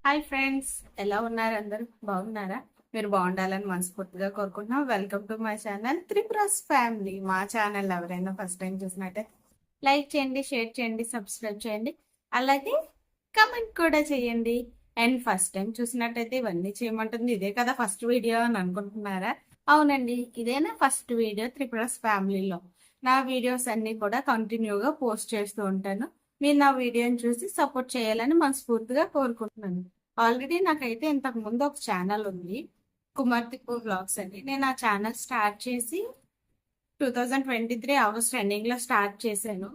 Hi friends, ఎలా ఉన్నారు? అందరూ బాగున్నారా? మీరు బాగుండాలని మనస్ఫూర్తిగా కోరుకుంటున్నాం. Welcome to my channel Tripuras family. మా ఛానల్ ఎవరైనా ఫస్ట్ టైం చూసినట్టే లైక్ చేయండి, షేర్ చేయండి, సబ్స్క్రైబ్ చేయండి, అలాగే కమెంట్ కూడా చేయండి. అండ్ ఫస్ట్ టైం చూసినట్టయితే ఇవన్నీ చేయమంటుంది, ఇదే కదా ఫస్ట్ వీడియో అని అనుకుంటున్నారా? అవునండి, ఇదేనా ఫస్ట్ వీడియో త్రిపురస్ ఫ్యామిలీలో. నా వీడియోస్ అన్ని కూడా కంటిన్యూగా పోస్ట్ చేస్తూ ఉంటాను. మీరు నా వీడియోని చూసి సపోర్ట్ చేయాలని మనస్ఫూర్తిగా కోరుకుంటున్నాను. ఆల్రెడీ నాకైతే ఇంతకు ముందు ఒక ఛానల్ ఉంది, కుమార్తిపూర్ బ్లాగ్స్ అని. నేను ఆ ఛానల్ స్టార్ట్ చేసి 2023 ఆగస్ట్ ఎండింగ్ లో స్టార్ట్ చేశాను.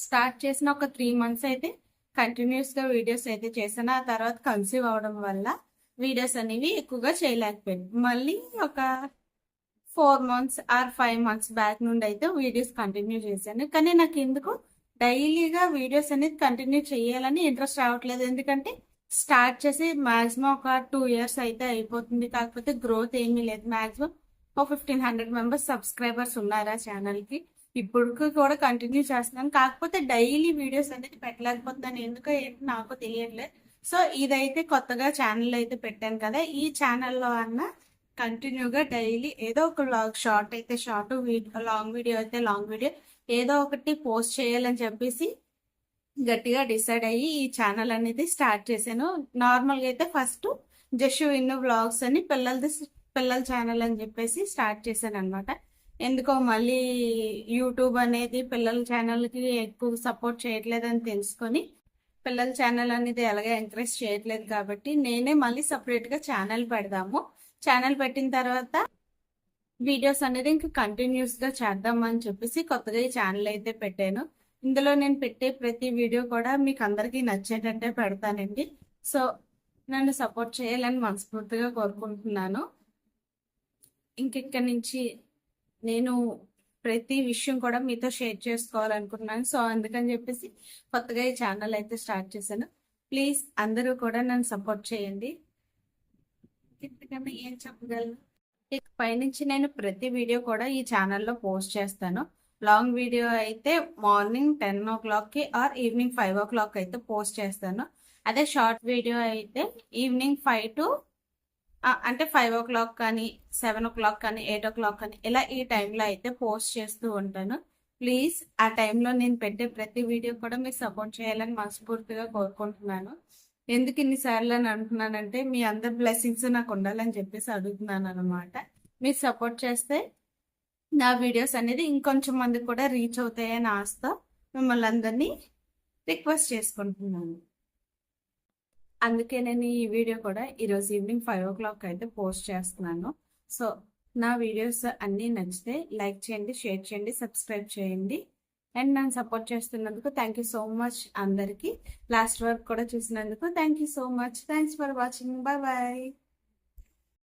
స్టార్ట్ చేసిన ఒక 3 మంత్స్ అయితే కంటిన్యూస్ గా వీడియోస్ అయితే చేశాను. ఆ తర్వాత కన్సీవ్ అవడం వల్ల వీడియోస్ అనేవి ఎక్కువగా చేయలేకపోయాను. మళ్ళీ ఒక 4 మంత్స్ ఆర్ 5 మంత్స్ బ్యాక్ నుండి అయితే వీడియోస్ కంటిన్యూ చేశాను. కానీ నాకు ఎందుకు డైలీగా వీడియోస్ అనేది కంటిన్యూ చేయాలని ఇంట్రెస్ట్ రావట్లేదు. ఎందుకంటే స్టార్ట్ చేసి మాక్సిమం ఒక 2 ఇయర్స్ అయితే అయిపోతుంది. కాకపోతే గ్రోత్ ఏమీ లేదు. మాక్సిమం ఒక 1500 మెంబర్స్ సబ్స్క్రైబర్స్ ఉన్నారు ఆ ఛానల్కి. ఇప్పుడు కూడా కంటిన్యూ చేస్తున్నాను. కాకపోతే డైలీ వీడియోస్ అనేది పెట్టలేకపోతున్నాను. ఎందుకో ఏంటి నాకు తెలియట్లేదు. సో ఇదైతే కొత్తగా ఛానల్ అయితే పెట్టాను కదా, ఈ ఛానల్లో అన్న కంటిన్యూగా డైలీ ఏదో ఒక లాగ్, షార్ట్ అయితే షార్ట్, లాంగ్ వీడియో అయితే లాంగ్ వీడియో ఏదో ఒకటి పోస్ట్ చేయాలని చెప్పేసి గట్టిగా డిసైడ్ అయ్యి ఈ ఛానల్ అనేది స్టార్ట్ చేశాను. నార్మల్గా అయితే ఫస్ట్ జషు ఇన్ను వ్లాగ్స్ అని పిల్లల ఛానల్ అని చెప్పేసి స్టార్ట్ చేశాను అనమాట. ఎందుకో మళ్ళీ యూట్యూబ్ అనేది పిల్లల ఛానల్కి ఎక్కువ సపోర్ట్ చేయట్లేదని తెలుసుకొని, పిల్లల ఛానల్ అనేది ఎలాగే ఎంకరేజ్ చేయట్లేదు కాబట్టి నేనే మళ్ళీ సపరేట్గా ఛానల్ పెడదాము. ఛానల్ పెట్టిన తర్వాత వీడియోస్ అనేది ఇంకా కంటిన్యూస్గా చేద్దామని చెప్పేసి కొత్తగా ఈ ఛానల్ అయితే పెట్టాను. ఇందులో నేను పెట్టే ప్రతి వీడియో కూడా మీకు అందరికీ నచ్చేటట్టే పెడతానండి. సో నన్ను సపోర్ట్ చేయాలని మనస్ఫూర్తిగా కోరుకుంటున్నాను. ఇంకెక్కడి నుంచి నేను ప్రతి విషయం కూడా మీతో షేర్ చేసుకోవాలనుకుంటున్నాను. సో అందుకని చెప్పేసి కొత్తగా ఈ ఛానల్ అయితే స్టార్ట్ చేశాను. ప్లీజ్ అందరూ కూడా నన్ను సపోర్ట్ చేయండి. ఇంతకన్నా ఏం చెప్పగలను? ఇక పైనుంచి నేను ప్రతి వీడియో కూడా ఈ ఛానల్లో పోస్ట్ చేస్తాను. లాంగ్ వీడియో అయితే మార్నింగ్ 10 o'clockకి ఆర్ ఈవినింగ్ 5 o'clock అయితే పోస్ట్ చేస్తాను. అదే షార్ట్ వీడియో అయితే ఈవినింగ్ 5 o'clock కానీ 7 o'clock కానీ 8 o'clock కానీ ఇలా ఈ టైంలో అయితే పోస్ట్ చేస్తూ ఉంటాను. ప్లీజ్ ఆ టైంలో నేను పెట్టే ప్రతి వీడియో కూడా మీరు సపోర్ట్ చేయాలని మనస్ఫూర్తిగా కోరుకుంటున్నాను. ఎందుకు ఇన్నిసార్లు అని అంటున్నానంటే మీ అందరి బ్లెస్సింగ్స్ నాకు ఉండాలని చెప్పేసి అడుగుతున్నాను అనమాట. మీరు సపోర్ట్ చేస్తే నా వీడియోస్ అనేది ఇంకొంచెం మంది కూడా రీచ్ అవుతాయని ఆశతో మిమ్మల్ని అందరినీ రిక్వెస్ట్ చేసుకుంటున్నాను. అందుకే నేను ఈ వీడియో కూడా ఈరోజు ఈవినింగ్ 5 o'clock అయితే పోస్ట్ చేస్తున్నాను. సో నా వీడియోస్ అన్నీ నచ్చితే లైక్ చేయండి, షేర్ చేయండి, సబ్స్క్రైబ్ చేయండి. అండ్ నన్ను సపోర్ట్ చేస్తున్నందుకు థ్యాంక్ యూ సో మచ్. అందరికీ లాస్ట్ వరకు కూడా చూసినందుకు thank you so much. Thanks for watching. Bye bye.